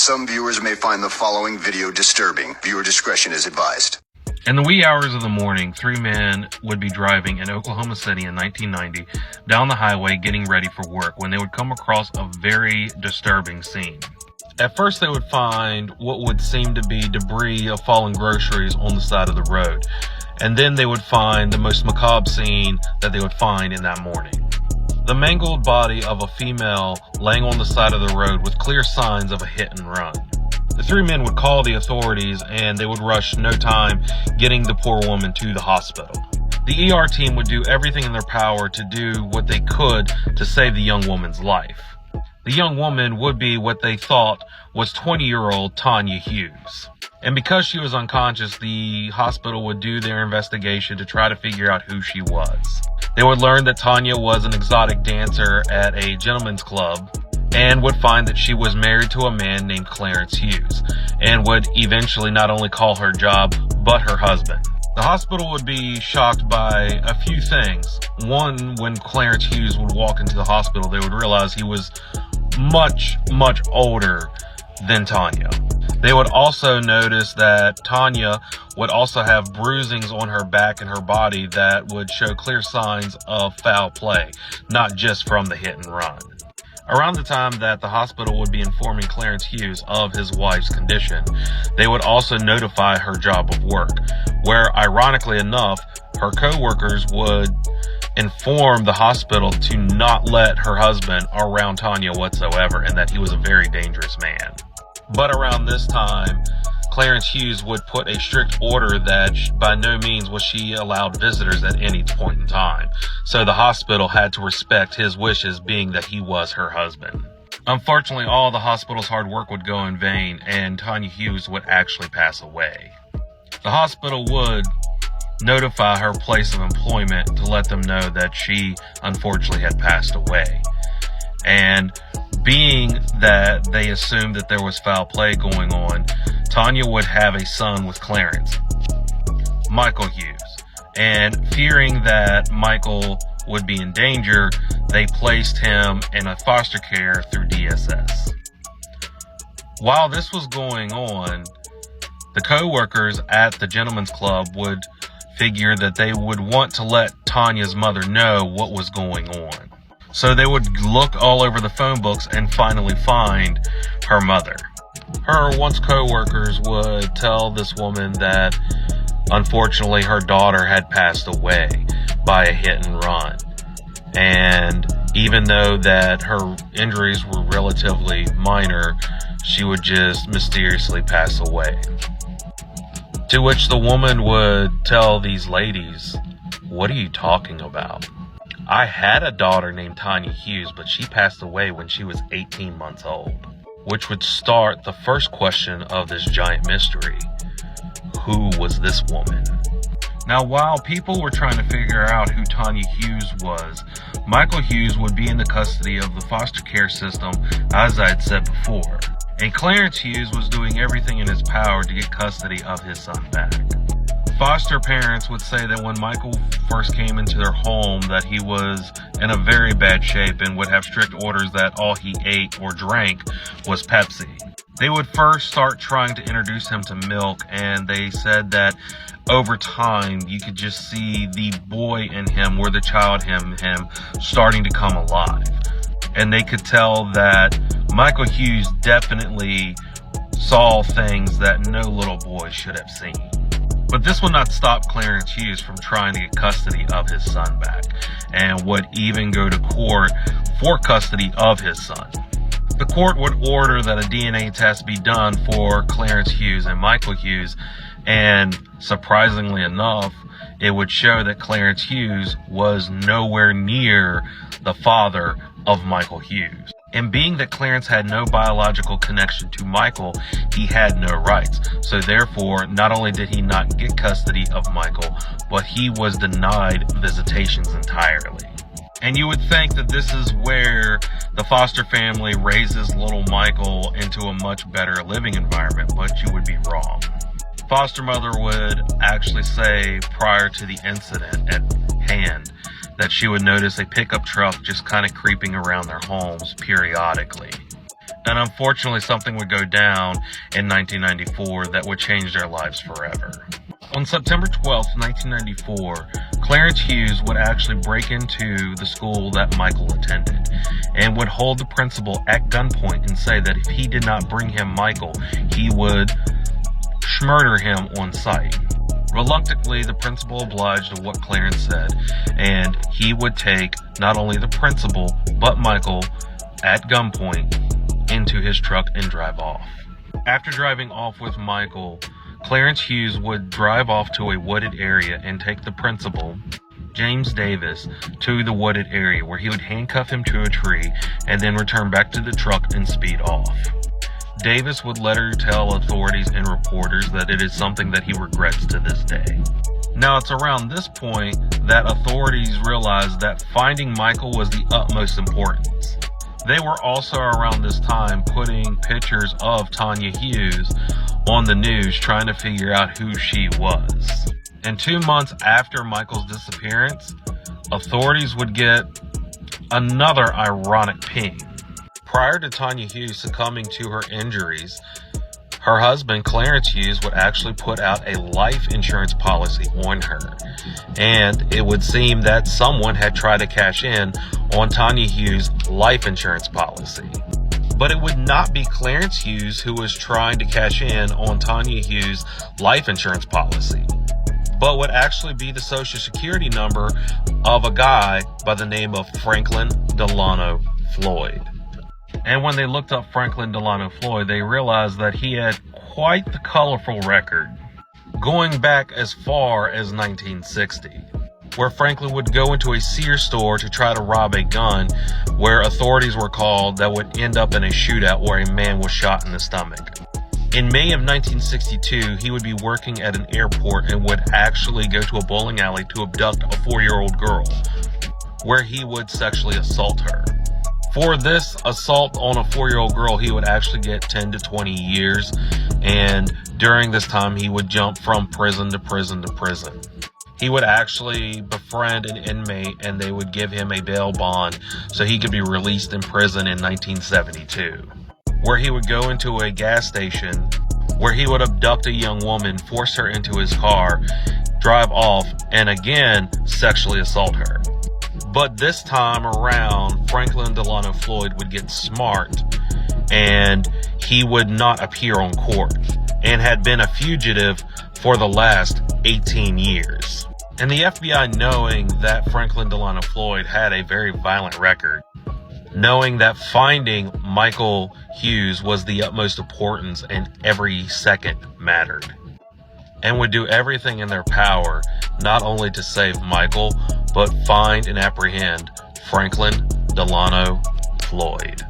Some viewers may find the following video disturbing. Viewer discretion is advised. In the wee hours of the morning, three men would be driving in Oklahoma City in 1990 down the highway getting ready for work when they would come across a very disturbing scene. At first, they would find what would seem to be debris of fallen groceries on the side of the road. And then they would find the most macabre scene that they would find in that morning. The mangled body of a female laying on the side of the road with clear signs of a hit and run. The three men would call the authorities and they would rush no time getting the poor woman to the hospital. The ER team would do everything in their power to do what they could to save the young woman's life. The young woman would be what they thought was 20-year-old Tanya Hughes. And because she was unconscious, the hospital would do their investigation to try to figure out who she was. They would learn that Tanya was an exotic dancer at a gentleman's club and would find that she was married to a man named Clarence Hughes and would eventually not only call her job, but her husband. The hospital would be shocked by a few things. One, when Clarence Hughes would walk into the hospital, they would realize he was much, much older than Tanya. They would also notice that Tanya would also have bruisings on her back and her body that would show clear signs of foul play, not just from the hit and run. Around the time that the hospital would be informing Clarence Hughes of his wife's condition, they would also notify her job of work, where ironically enough, her co-workers would inform the hospital to not let her husband around Tanya whatsoever and that he was a very dangerous man. But around this time, Clarence Hughes would put a strict order that by no means was she allowed visitors at any point in time. So the hospital had to respect his wishes, being that he was her husband. Unfortunately, all the hospital's hard work would go in vain and Tanya Hughes would actually pass away. The hospital would notify her place of employment to let them know that she unfortunately had passed away. And being that they assumed that there was foul play going on, Tanya would have a son with Clarence, Michael Hughes. And fearing that Michael would be in danger, they placed him in a foster care through DSS. While this was going on, the co-workers at the gentleman's club would figure that they would want to let Tanya's mother know what was going on. So they would look all over the phone books and finally find her mother. Her once co-workers would tell this woman that unfortunately her daughter had passed away by a hit and run. And even though that her injuries were relatively minor, she would just mysteriously pass away. To which the woman would tell these ladies, "What are you talking about? I had a daughter named Tanya Hughes, but she passed away when she was 18 months old." Which would start the first question of this giant mystery. Who was this woman? Now, while people were trying to figure out who Tanya Hughes was, Michael Hughes would be in the custody of the foster care system, as I had said before. And Clarence Hughes was doing everything in his power to get custody of his son back. Foster parents would say that when Michael first came into their home that he was in a very bad shape and would have strict orders that all he ate or drank was Pepsi. They would first start trying to introduce him to milk, and they said that over time you could just see the boy in him, or the child in him, starting to come alive. And they could tell that Michael Hughes definitely saw things that no little boy should have seen. But this would not stop Clarence Hughes from trying to get custody of his son back, and would even go to court for custody of his son. The court would order that a DNA test be done for Clarence Hughes and Michael Hughes, and surprisingly enough, it would show that Clarence Hughes was nowhere near the father of Michael Hughes. And being that Clarence had no biological connection to Michael, he had no rights. So therefore, not only did he not get custody of Michael, but he was denied visitations entirely. And you would think that this is where the foster family raises little Michael into a much better living environment, but you would be wrong. Foster mother would actually say prior to the incident at hand that she would notice a pickup truck just kind of creeping around their homes periodically. And unfortunately, something would go down in 1994 that would change their lives forever. On September 12, 1994, Clarence Hughes would actually break into the school that Michael attended and would hold the principal at gunpoint and say that if he did not bring him Michael, he would murder him on sight. Reluctantly, the principal obliged to what Clarence said, and he would take not only the principal, but Michael at gunpoint into his truck and drive off. After driving off with Michael, Clarence Hughes would drive off to a wooded area and take the principal, James Davis, to the wooded area where he would handcuff him to a tree and then return back to the truck and speed off. Davis would later tell authorities and reporters that it is something that he regrets to this day. Now, it's around this point that authorities realized that finding Michael was the utmost importance. They were also around this time putting pictures of Tanya Hughes on the news, trying to figure out who she was. And 2 months after Michael's disappearance, authorities would get another ironic ping. Prior to Tanya Hughes succumbing to her injuries, her husband, Clarence Hughes, would actually put out a life insurance policy on her. And it would seem that someone had tried to cash in on Tanya Hughes' life insurance policy. But it would not be Clarence Hughes who was trying to cash in on Tanya Hughes' life insurance policy, but would actually be the social security number of a guy by the name of Franklin Delano Floyd. And when they looked up Franklin Delano Floyd, they realized that he had quite the colorful record, going back as far as 1960, where Franklin would go into a Sears store to try to rob a gun, where authorities were called, that would end up in a shootout where a man was shot in the stomach. In May of 1962, he would be working at an airport and would actually go to a bowling alley to abduct a 4-year-old girl, where he would sexually assault her. For this assault on a 4-year-old girl, he would actually get 10 to 20 years, and during this time, he would jump from prison to prison to prison. He would actually befriend an inmate, and they would give him a bail bond so he could be released in prison in 1972, where he would go into a gas station, where he would abduct a young woman, force her into his car, drive off, and again, sexually assault her. But this time around, Franklin Delano Floyd would get smart, and he would not appear on court, and had been a fugitive for the last 18 years. And the FBI, knowing that Franklin Delano Floyd had a very violent record, knowing that finding Michael Hughes was the utmost importance and every second mattered, and would do everything in their power not only to save Michael, but find and apprehend Franklin Delano Floyd.